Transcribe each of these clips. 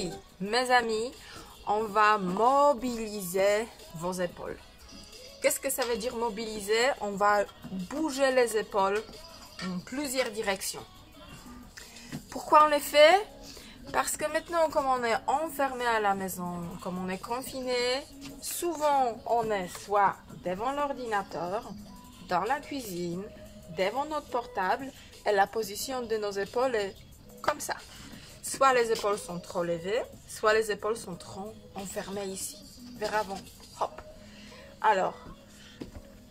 oui, mes amis, on va mobiliser vos épaules. Qu'est-ce que ça veut dire mobiliser? On va bouger les épaules en plusieurs directions. Pourquoi on les fait? Parce que maintenant, comme on est enfermé à la maison, comme on est confiné, souvent on est soit devant l'ordinateur, dans la cuisine, devant notre portable, et la position de nos épaules est comme ça. Soit les épaules sont trop levées, soit les épaules sont trop enfermées ici, vers avant. Hop. Alors,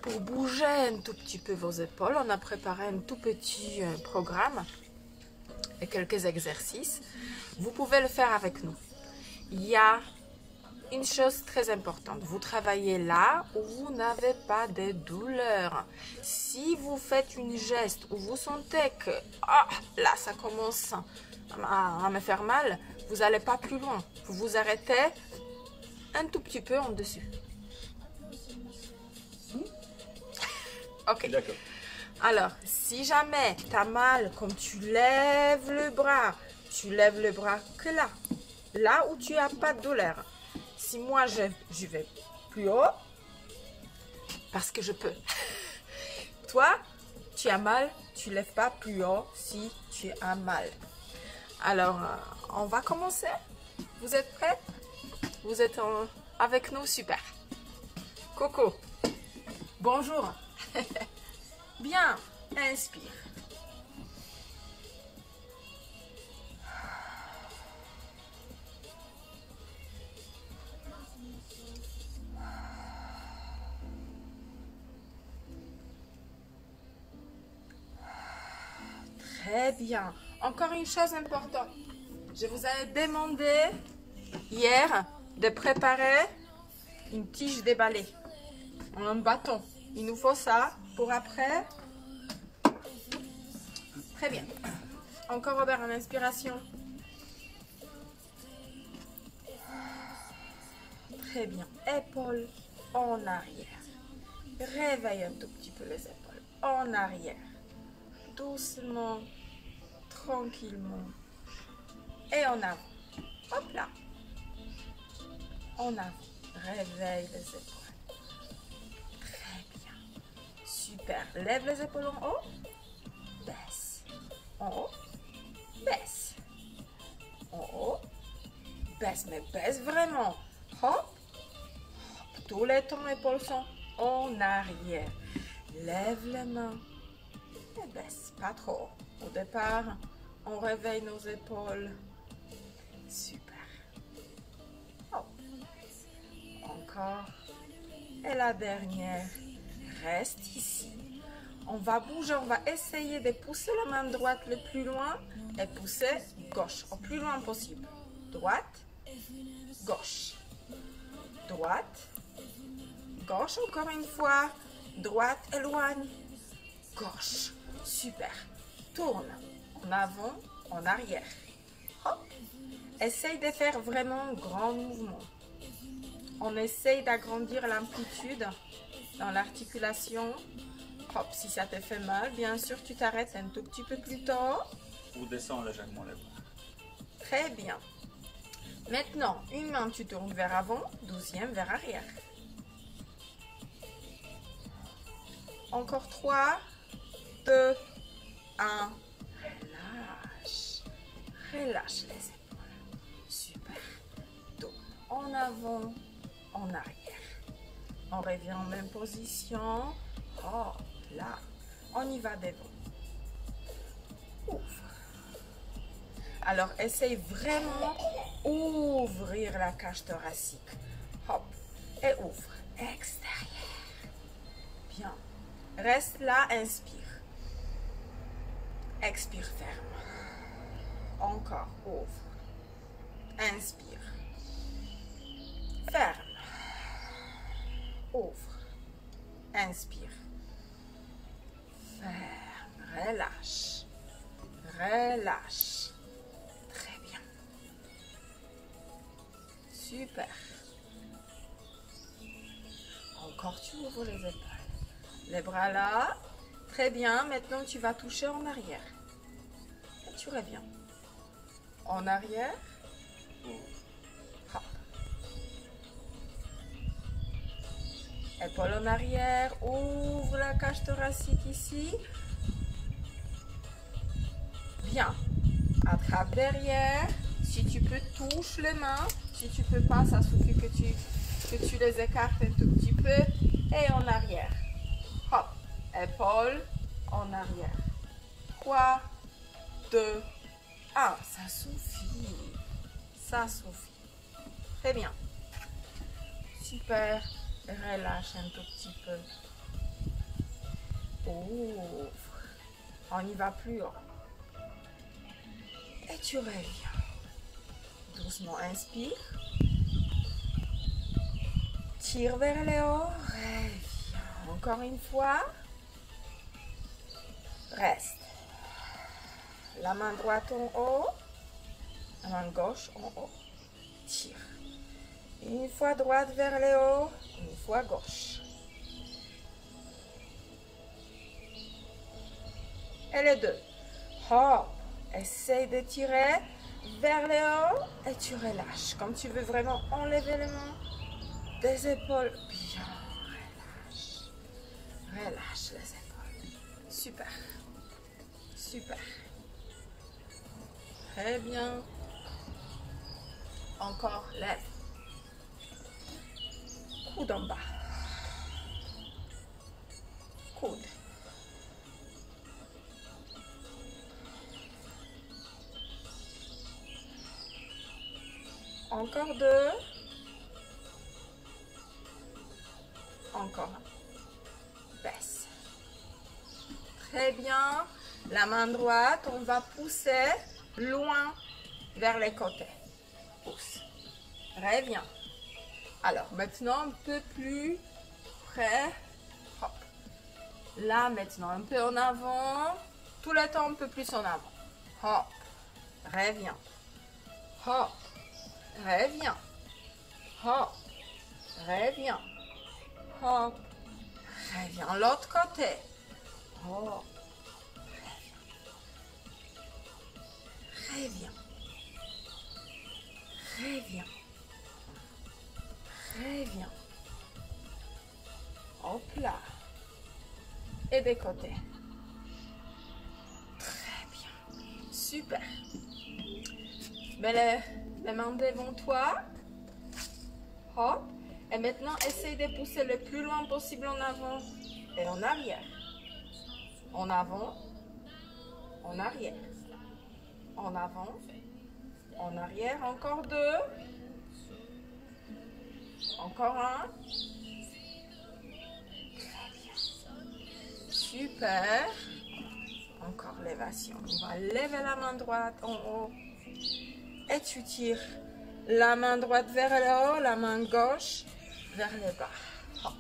pour bouger un tout petit peu vos épaules, on a préparé un tout petit programme et quelques exercices. Vous pouvez le faire avec nous. Il y a une chose très importante. Vous travaillez là où vous n'avez pas de douleur. Si vous faites une geste où vous sentez que là ça commence à me faire mal, vous n'allez pas plus loin. Vous vous arrêtez un tout petit peu en dessus. Ok. D'accord. Alors, si jamais tu as mal, comme tu lèves le bras que là où tu n'as pas de douleur. Si moi je vais plus haut, parce que je peux. Toi, tu as mal, tu ne lèves pas plus haut si tu as mal. Alors, on va commencer. Vous êtes prêts? Vous êtes avec nous? Super. Coco, bonjour. Bien, inspire. Très bien. Encore une chose importante. Je vous avais demandé hier de préparer une tige déballée, un bâton. Il nous faut ça pour après. Très bien. Encore Robert en inspiration. Très bien. Épaules en arrière. Réveille un tout petit peu les épaules en arrière. Doucement, tranquillement. Et en avant. Hop là. En avant. Réveille les épaules. Très bien. Super. Lève les épaules en haut. Baisse. En haut. Baisse. En haut. Baisse. Mais baisse vraiment. Hop. Hop. Tous les temps, épaules sont en arrière. Lève les mains. Et baisse. Pas trop. Au départ, on réveille nos épaules. Super. Hop. Encore. Et la dernière. Reste ici. On va bouger, on va essayer de pousser la main droite le plus loin et pousser gauche au plus loin possible. Droite, gauche. Droite, gauche encore une fois. Droite, éloigne. Gauche. Super. Tourne. En avant, en arrière. Hop. Essaye de faire vraiment un grand mouvement. On essaye d'agrandir l'amplitude dans l'articulation. Hop, si ça te fait mal, bien sûr, tu t'arrêtes un tout petit peu plus tôt. Ou descends légèrement les bras. Très bien. Maintenant, une main, tu tournes vers avant, deuxième vers arrière. Encore 3, 2, 1. Relâche. Relâche les épaules. Super. Tourne en avant, en arrière. On revient en même position. Oh, là. On y va devant. Ouvre. Alors, essaye vraiment d'ouvrir la cage thoracique. Hop. Et ouvre. Extérieur. Bien. Reste là, inspire. Expire, ferme. Encore, ouvre. Inspire. Ferme. Ouvre. Inspire. Ferme. Relâche. Relâche. Très bien. Super. Encore, tu ouvres les épaules. Les bras là. Très bien. Maintenant, tu vas toucher en arrière. Et tu reviens. En arrière. Hop. Épaule en arrière, ouvre la cage thoracique ici. Bien. Attrape derrière. Si tu peux, touche les mains. Si tu peux pas, ça suffit que tu les écartes un tout petit peu. Et en arrière. Hop. Épaule en arrière. 3, 2, 1. Ça suffit. Ça suffit. Très bien. Super. Relâche un tout petit peu. Ouvre. On y va plus haut. Et tu reviens. Doucement, inspire. Tire vers le haut. Reviens. Encore une fois. Reste. La main droite en haut. La main gauche en haut. Tire. Une fois droite vers le haut. Une fois gauche. Et les deux. Hop. Essaye de tirer vers le haut et tu relâches. Comme tu veux vraiment enlever les mains des épaules. Bien. Relâche. Relâche les épaules. Super. Super. Très bien. Encore, lève. Coude en bas. Coude. Encore 2. Encore 1. Baisse. Très bien. La main droite, on va pousser loin vers les côtés. Pousse. Reviens. Alors, maintenant, un peu plus près. Hop. Là, maintenant, un peu en avant. Tout le temps, un peu plus en avant. Hop. Reviens. Hop. Reviens. Hop. Reviens. Hop. Reviens. L'autre côté. Hop. Reviens. Reviens. Reviens. Hop là. Et des côtés. Très bien. Super. Mets les mains devant toi. Hop. Et maintenant, essaye de pousser le plus loin possible en avant et en arrière. En avant. En arrière. En avant. En arrière. Encore 2. Encore 1. Super. Encore l'élévation. On va lever la main droite en haut. Et tu tires la main droite vers le haut, la main gauche vers le bas. Hop.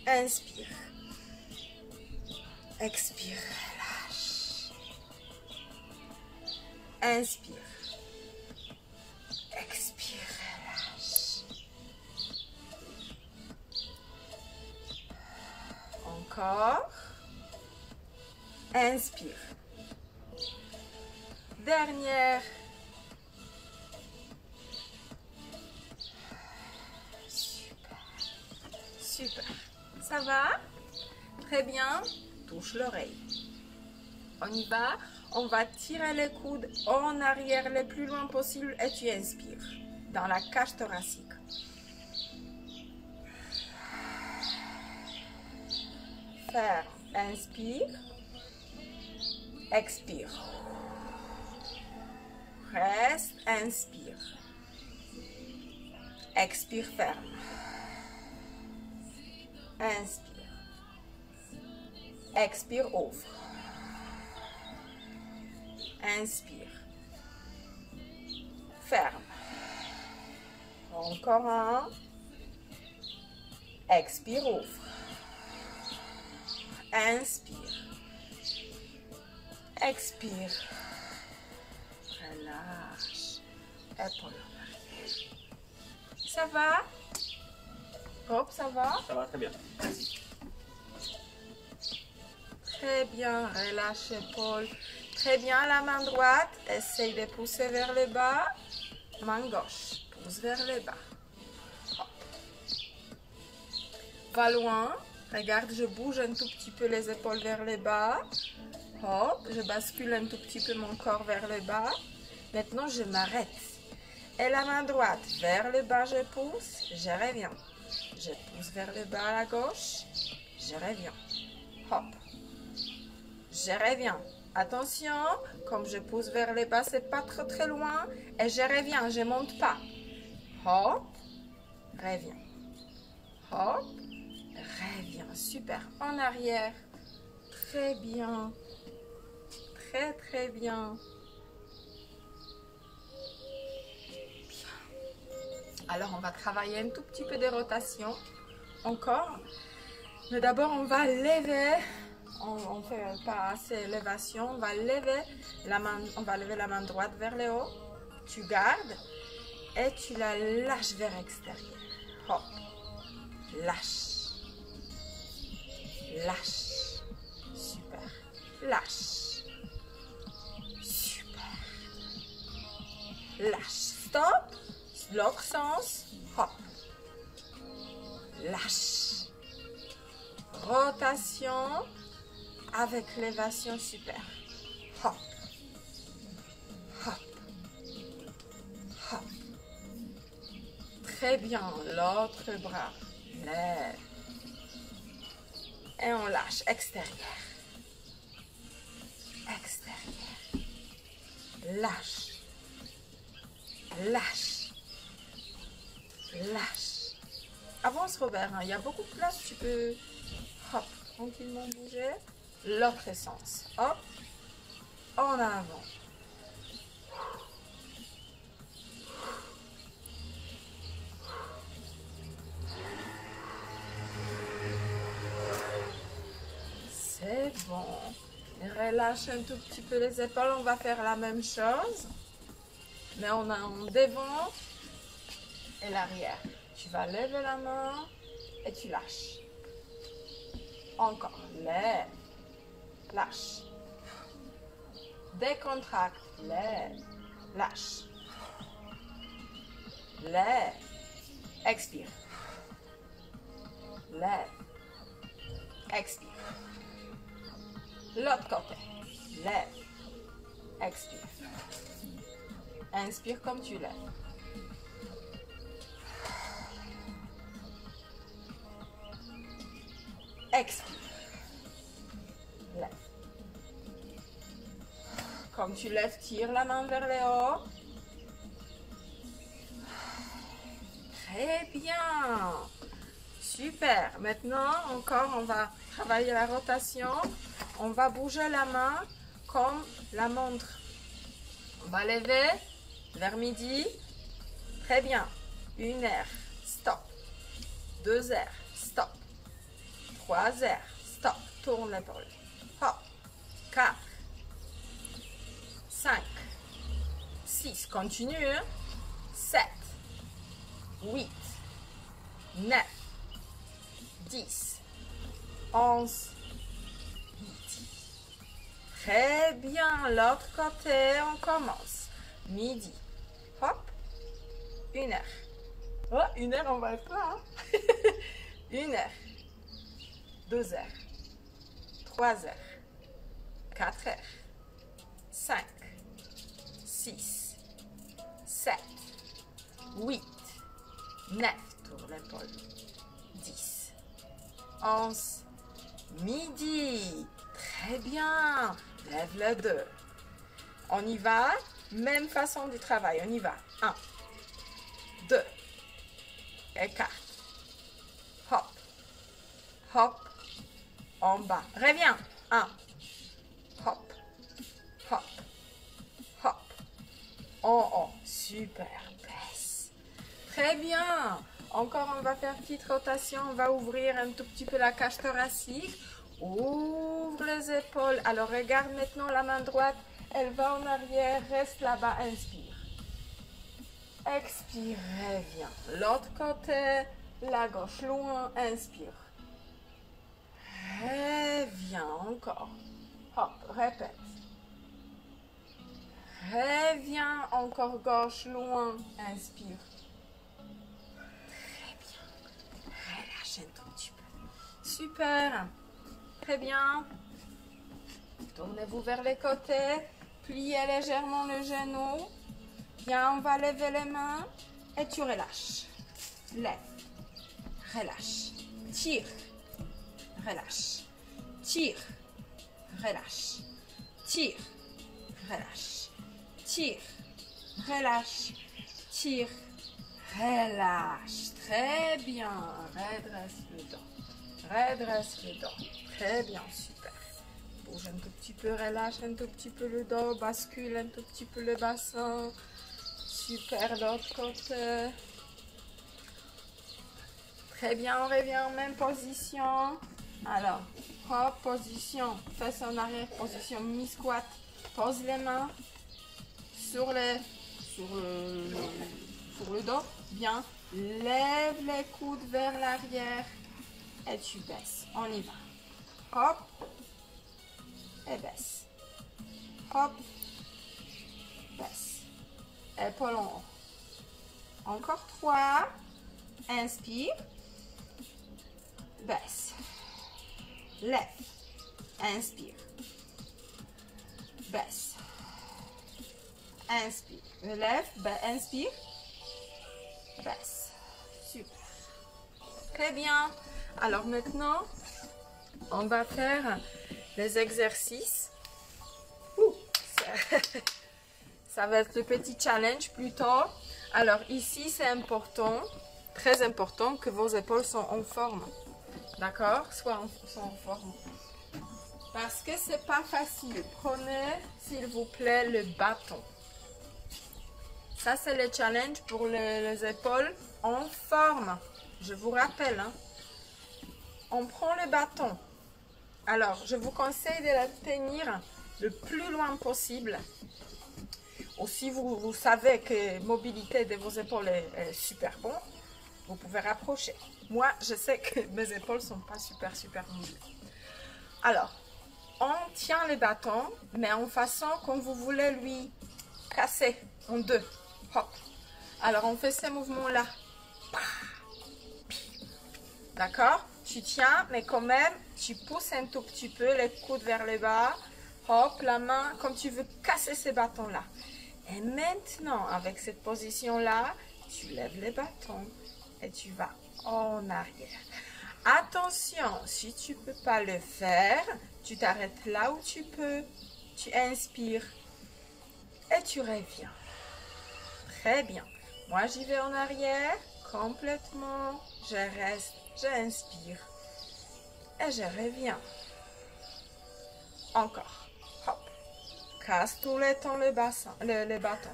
Inspire. Expire. Relâche. Inspire. Expire. Relâche. Encore. Inspire. Dernière. Super. Super. Ça va? Très bien. Touche l'oreille. On y va. On va tirer les coudes en arrière le plus loin possible et tu inspires dans la cage thoracique. Ferme. Inspire. Expire. Reste. Inspire. Expire, ferme. Inspire. Expire, ouvre. Inspire. Ferme. Encore 1. Expire, ouvre. Inspire. Expire. Relâche. Épaule en arrière. Ça va? Hop, ça va? Ça va très bien. Merci. Très bien. Relâche l'épaule. Très bien, la main droite, essaye de pousser vers le bas. Main gauche, pousse vers le bas. Hop. Va loin. Regarde, je bouge un tout petit peu les épaules vers le bas. Hop, je bascule un tout petit peu mon corps vers le bas. Maintenant, je m'arrête. Et la main droite vers le bas, je pousse, je reviens. Je pousse vers le bas à la gauche, je reviens. Hop. Je reviens. Attention, comme je pousse vers le bas, c'est pas trop très loin. Et je reviens, je monte pas. Hop, reviens. Hop, reviens. Super. En arrière. Très bien. Très, très bien. Alors, on va travailler un tout petit peu de rotation encore. Mais d'abord, on va lever. On fait pas assez élévation. On va lever la main droite vers le haut. Tu gardes et tu la lâches vers l'extérieur. Hop. Lâche. Lâche. Super. Lâche. Super. Lâche. Stop. L'autre sens, hop, lâche, rotation avec l'élévation, super, hop, hop, hop, très bien, l'autre bras, lève, et on lâche, extérieur, extérieur, lâche, lâche. Lâche. Avance Robert, hein. Il y a beaucoup de place, tu peux hop, tranquillement bouger. L'autre sens. Hop, en avant. C'est bon. Relâche un tout petit peu les épaules. On va faire la même chose. Mais on a en devant et l'arrière. Tu vas lever la main et tu lâches. Encore. Lève. Lâche. Décontracte. Lève. Lâche. Lève. Expire. Lève. Expire. L'autre côté. Lève. Expire. Inspire comme tu lèves. Expire. Lève. Comme tu lèves, tire la main vers le haut. Très bien. Super. Maintenant, encore, on va travailler la rotation. On va bouger la main comme la montre. On va lever vers midi. Très bien. 1 heure. Stop. 2 heures. Stop. 3 heures. Stop. Tourne l'épaule. Hop. 4. 5. 6. Continue. 7. 8. 9. 10. 11. Midi. Très bien. L'autre côté, on commence. Midi. Hop. 1 heure. Oh, 1 heure, on va être là. Hein? 1 heure. 2 heures. 3 heures. 4 heures. 5. 6. 7. 8. 9. Tourne l'épaule. 10. 11. Midi. Très bien. Lève les deux. On y va. Même façon du travail. On y va. 1. 2. Écarte. Hop. Hop. En bas. Reviens. 1. Hop. Hop. Hop. En haut. Super. Baisse. Très bien. Encore, on va faire petite rotation. On va ouvrir un tout petit peu la cage thoracique. Ouvre les épaules. Alors, regarde maintenant la main droite. Elle va en arrière. Reste là-bas. Inspire. Expire. Reviens. L'autre côté. La gauche. Loin. Inspire. Reviens. Encore. Hop. Répète. Reviens, encore gauche, loin. Inspire. Très bien. Relâche un tout petit peu. Super. Très bien. Tournez-vous vers les côtés. Pliez légèrement le genou. Bien, on va lever les mains. Et tu relâches. Lève. Relâche. Tire. Relâche. Tire. Relâche. Tire. Relâche. Tire. Relâche. Tire. Relâche. Très bien. Redresse le dos. Redresse le dos. Très bien. Super. Bouge un tout petit peu. Relâche un tout petit peu le dos. Bascule un tout petit peu le bassin. Super. L'autre côté. Très bien. On revient en même position. Alors, hop, position. Fesses en arrière. Position mi-squat. Pose les mains sur le dos. Bien. Lève les coudes vers l'arrière et tu baisses. On y va. Hop. Et baisse. Hop. Baisse. Épaules en haut. Encore 3. Inspire. Baisse. Lève. Inspire. Baisse. Inspire. Lève. Inspire. Baisse. Super. Très bien. Alors maintenant, on va faire les exercices. Ça va être le petit challenge plutôt. Alors ici, c'est important, très important, que vos épaules sont en forme. D'accord? Sont en forme. Parce que c'est pas facile. Prenez, s'il vous plaît, le bâton. Ça, c'est le challenge pour les épaules en forme. Je vous rappelle, hein. On prend le bâton. Alors, je vous conseille de la tenir le plus loin possible. Ou si vous savez que la mobilité de vos épaules est super bon, vous pouvez rapprocher. Moi, je sais que mes épaules ne sont pas super mobiles. Alors, on tient le bâton, mais en façon comme vous voulez lui casser en deux. Hop. Alors, on fait ces mouvements-là. D'accord? Tu tiens, mais quand même, tu pousses un tout petit peu les coudes vers le bas. Hop, la main, comme tu veux casser ces bâtons-là. Et maintenant, avec cette position-là, tu lèves les bâtons et tu vas en arrière. Attention, si tu ne peux pas le faire, tu t'arrêtes là où tu peux. Tu inspires et tu reviens. Très bien. Moi, j'y vais en arrière complètement. Je reste, j'inspire et je reviens. Encore. Hop. Casse tout le temps le bâton.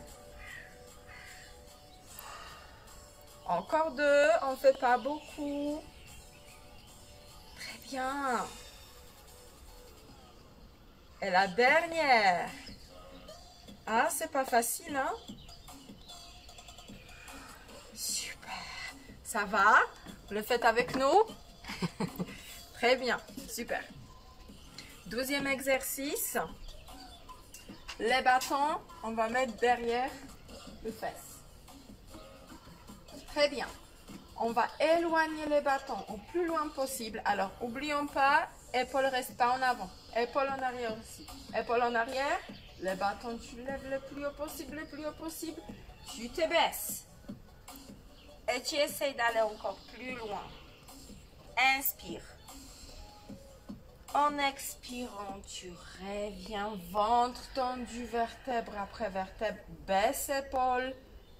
Encore 2. On ne fait pas beaucoup. Très bien. Et la dernière. Ah, c'est pas facile, hein? Super. Ça va? Vous le faites avec nous? Très bien. Super. 12e exercice. Les bâtons, on va mettre derrière le fesse. Très bien. On va éloigner les bâtons au plus loin possible. Alors, n'oublions pas, épaules restent pas en avant. Épaules en arrière aussi. Épaules en arrière. Les bâtons, tu lèves le plus haut possible, le plus haut possible. Tu te baisses. Et tu essayes d'aller encore plus loin. Inspire. En expirant, tu reviens, ventre tendu, vertèbre après vertèbre, baisse épaule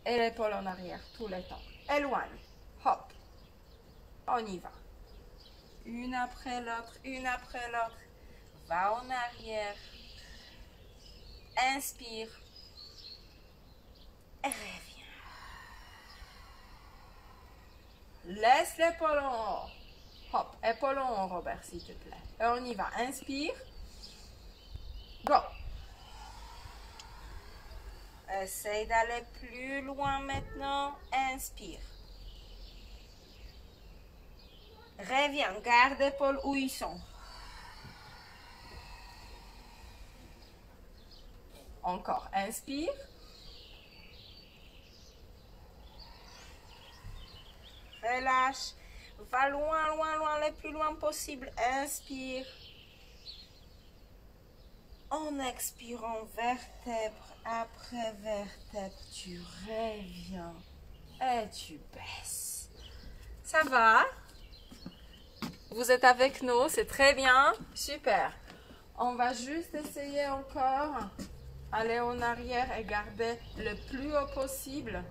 et l'épaule en arrière tout le temps. Éloigne, hop, on y va. Une après l'autre, une après l'autre. Va en arrière. Inspire. Et reviens. Laisse l'épaule en haut. Hop, épaule en haut, Robert, s'il te plaît. Et on y va. Inspire. Go. Essaye d'aller plus loin maintenant. Inspire. Reviens. Garde l'épaule où ils sont. Encore, inspire. Relâche. Va loin, loin, loin, le plus loin possible. Inspire. En expirant, vertèbre après vertèbre, tu reviens et tu baisses. Ça va? Vous êtes avec nous, c'est très bien. Super. On va juste essayer encore. Aller en arrière et garder le plus haut possible.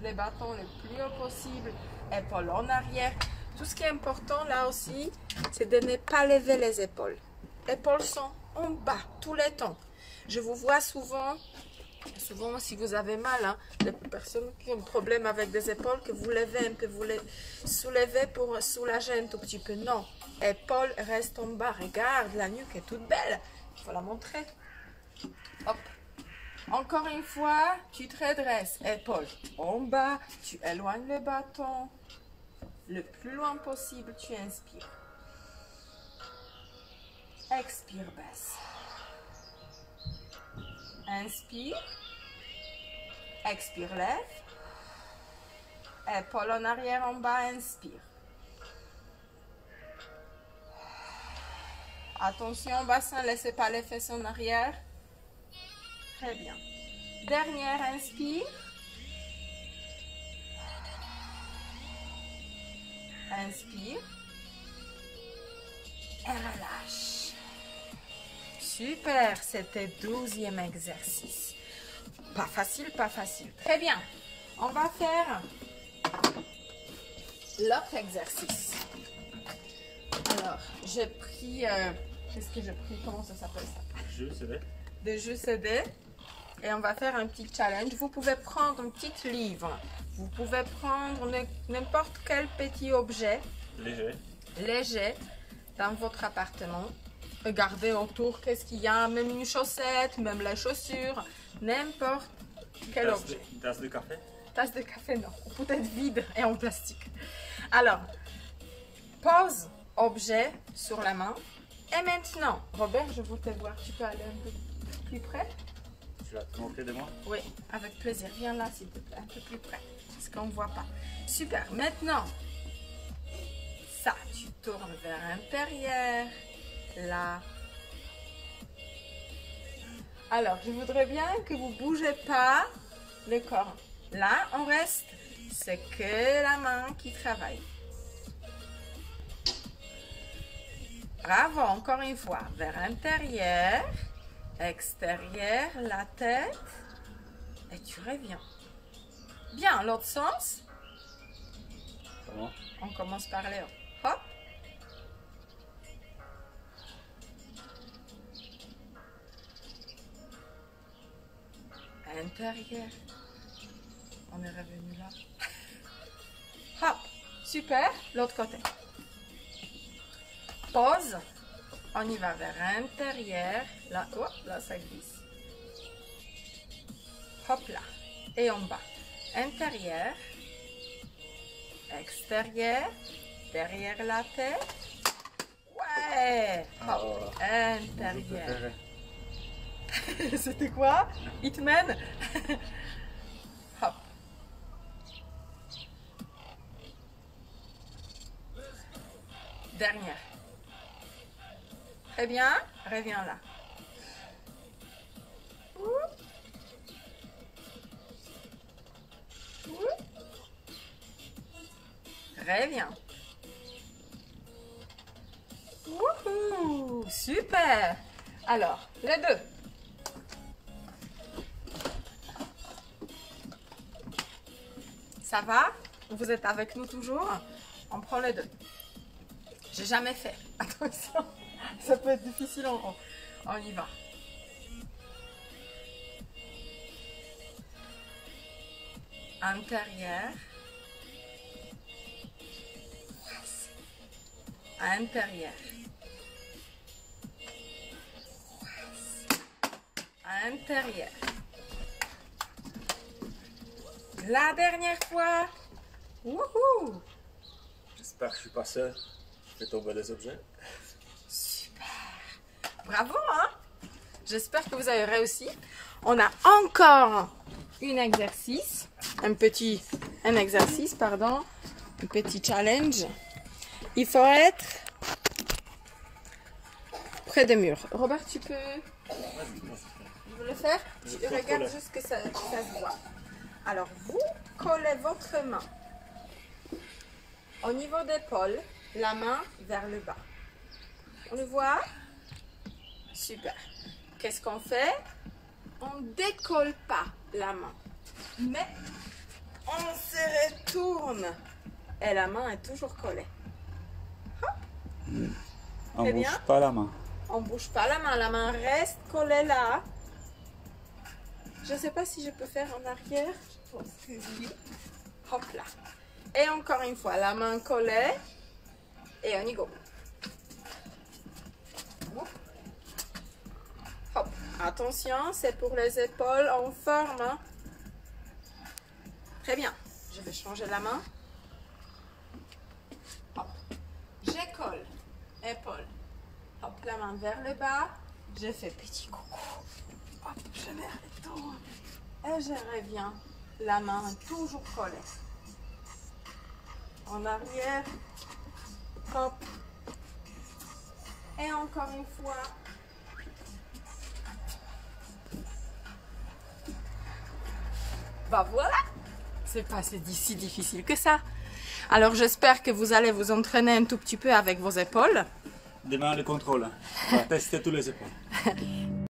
Les bâtons le plus haut possible. Épaules en arrière. Tout ce qui est important là aussi, c'est de ne pas lever les épaules. Les épaules sont en bas tout le temps. Je vous vois souvent si vous avez mal, hein, les personnes qui ont problème avec des épaules, que vous levez un peu, vous les soulevez pour soulager un tout petit peu. Non, épaules restent en bas. Regarde, la nuque est toute belle. Il faut la montrer. Hop. Encore une fois, tu te redresses. Épaules en bas, tu éloignes le bâton. Le plus loin possible, tu inspires. Expire, baisse. Inspire. Expire, lève. Épaules en arrière, en bas, inspire. Attention, bassin, laissez pas les fesses en arrière. Très bien. Dernière, inspire. Inspire. Et relâche. Super, c'était 12e exercice. Pas facile, pas facile. Très bien. On va faire l'autre exercice. Alors, j'ai pris... qu'est-ce que j'ai pris? Comment ça s'appelle ça? Jeu CD. Des jeux CD. Et on va faire un petit challenge. Vous pouvez prendre un petit livre. Vous pouvez prendre n'importe quel petit objet. Léger. Dans votre appartement. Regardez autour qu'est-ce qu'il y a. Même une chaussette, même la chaussure. N'importe quel objet. Une tasse de café? Tasse de café, non. Peut-être vide et en plastique. Alors, pose objet sur la main. Et maintenant, Robert, je veux te voir. Tu peux aller un peu plus près? Tu vas te moquer de moi? Oui, avec plaisir. Viens là, s'il te plaît, un peu plus près. Parce qu'on ne voit pas. Super. Maintenant, ça, tu tournes vers l'intérieur. Là. Alors, je voudrais bien que vous ne bougez pas le corps. Là, on reste. C'est que la main qui travaille. Bravo, encore une fois. Vers l'intérieur. Extérieur, la tête. Et tu reviens. Bien, l'autre sens. Comment? On commence par les hauts. Hop. Intérieur. On est revenu là. Hop. Super. L'autre côté. Pause. On y va vers l'intérieur. Là, oh, là, ça glisse. Hop là. Et en bas. Intérieur. Extérieur. Derrière la tête. Ouais. Hop. Intérieur. C'était quoi? Hitman? Hop. Dernière. Très bien. Reviens là. Reviens. Wouhou! Super! Alors, les deux. Ça va? Vous êtes avec nous toujours? On prend les deux. J'ai jamais fait. Attention, ça peut être difficile en haut. On y va. Intérieur. Intérieur. Intérieur. La dernière fois. Wouhou! J'espère que je suis pas seul. Je fais tomber les objets. Super! Bravo, hein? J'espère que vous avez réussi. On a encore un exercice, un petit challenge. Il faut être près des murs. Robert, tu peux le faire? Tu regardes juste que ça se voit. Alors, vous collez votre main au niveau d'épaule, la main vers le bas. On le voit? Super. Qu'est-ce qu'on fait? On ne décolle pas la main, mais on se retourne et la main est toujours collée. On ne bouge pas la main. On ne bouge pas la main reste collée là. Je ne sais pas si je peux faire en arrière. Je pense que oui. Hop là. Et encore une fois, la main collée et on y go. Hop. Attention, c'est pour les épaules, on forme. Hein. Très bien. Je vais changer la main. Hop. Je colle. Épaule. Hop, la main vers le bas. Je fais petit coucou. Hop, je me retourne. Et je reviens. La main toujours collée. En arrière. Hop. Et encore une fois. Bah voilà. C'est pas si difficile que ça. Alors j'espère que vous allez vous entraîner un tout petit peu avec vos épaules. Demain le contrôle. On va tester tous les épaules.